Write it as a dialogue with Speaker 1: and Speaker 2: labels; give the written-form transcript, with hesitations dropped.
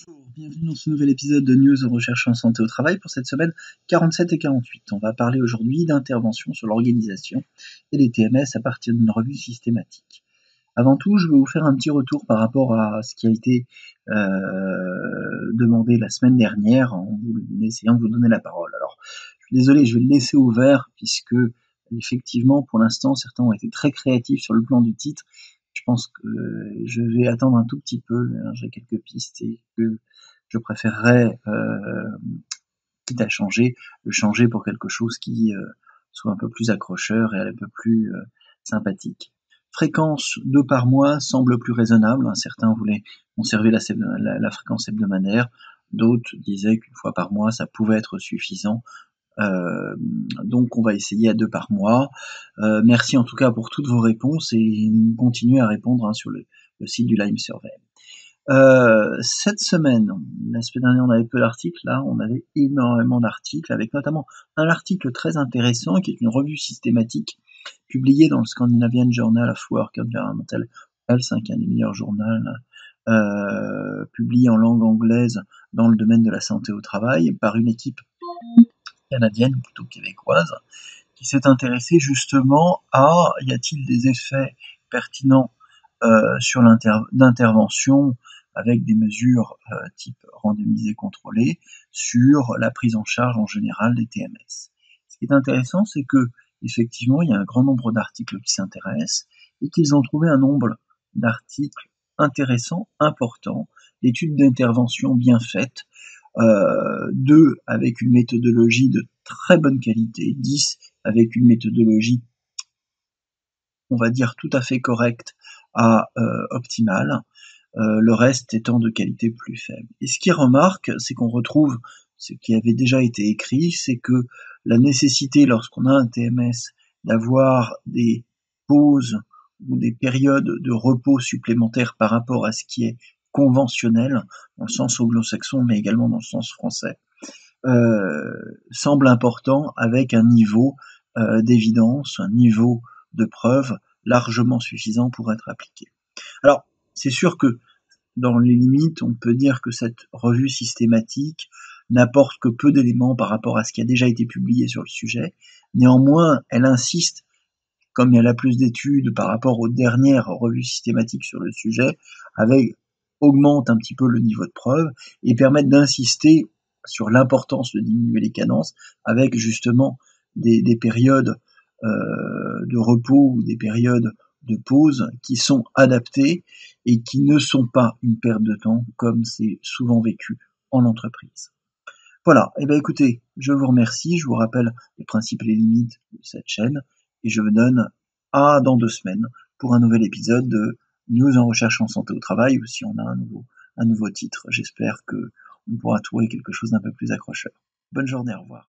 Speaker 1: Bonjour, bienvenue dans ce nouvel épisode de News en recherche en santé au travail pour cette semaine 47 et 48. On va parler aujourd'hui d'intervention sur l'organisation et les TMS à partir d'une revue systématique. Avant tout, je vais vous faire un petit retour par rapport à ce qui a été demandé la semaine dernière en essayant de vous donner la parole. Alors, je suis désolé, je vais le laisser ouvert puisque effectivement, pour l'instant, certains ont été très créatifs sur le plan du titre. Je pense que je vais attendre un tout petit peu, j'ai quelques pistes et que je préférerais, quitte à changer, le changer pour quelque chose qui soit un peu plus accrocheur et un peu plus sympathique. Fréquence 2 par mois semble plus raisonnable. Certains voulaient conserver la fréquence hebdomadaire, d'autres disaient qu'une fois par mois ça pouvait être suffisant. Donc on va essayer à 2 par mois. Merci en tout cas pour toutes vos réponses et continuez à répondre sur le site du Lyme Survey. Cette semaine, la semaine dernière on avait peu d'articles, là on avait énormément d'articles, avec notamment un article très intéressant qui est une revue systématique publiée dans le Scandinavian Journal of Work Environmental Health, qui est un des meilleurs journaux, publié en langue anglaise dans le domaine de la santé au travail par une équipe canadienne, ou plutôt québécoise, qui s'est intéressée justement à y a-t-il des effets pertinents sur d'intervention avec des mesures type randomisées contrôlées sur la prise en charge en général des TMS. Ce qui est intéressant, c'est que effectivement, il y a un grand nombre d'articles qui s'intéressent et qu'ils ont trouvé un nombre d'articles intéressants, importants, d'études d'intervention bien faites, 2 avec une méthodologie de très bonne qualité, 10 avec une méthodologie, on va dire, tout à fait correcte à optimale, le reste étant de qualité plus faible. Et ce qui remarque, c'est qu'on retrouve ce qui avait déjà été écrit, c'est que la nécessité, lorsqu'on a un TMS, d'avoir des pauses ou des périodes de repos supplémentaires par rapport à ce qui est conventionnel, dans le sens anglo-saxon, mais également dans le sens français, semble important, avec un niveau d'évidence, un niveau de preuve largement suffisant pour être appliqué. Alors, c'est sûr que dans les limites, on peut dire que cette revue systématique n'apporte que peu d'éléments par rapport à ce qui a déjà été publié sur le sujet. Néanmoins, elle insiste, comme elle a plus d'études par rapport aux dernières revues systématiques sur le sujet, augmente un petit peu le niveau de preuve et permettent d'insister sur l'importance de diminuer les cadences avec justement des périodes de repos ou des périodes de pause qui sont adaptées et qui ne sont pas une perte de temps comme c'est souvent vécu en entreprise. Voilà, et bien écoutez, je vous remercie, je vous rappelle les principes et les limites de cette chaîne et je vous donne à dans 2 semaines pour un nouvel épisode de News en recherche en santé au travail, ou si on a un nouveau titre. J'espère que on pourra trouver quelque chose d'un peu plus accrocheur. Bonne journée, au revoir.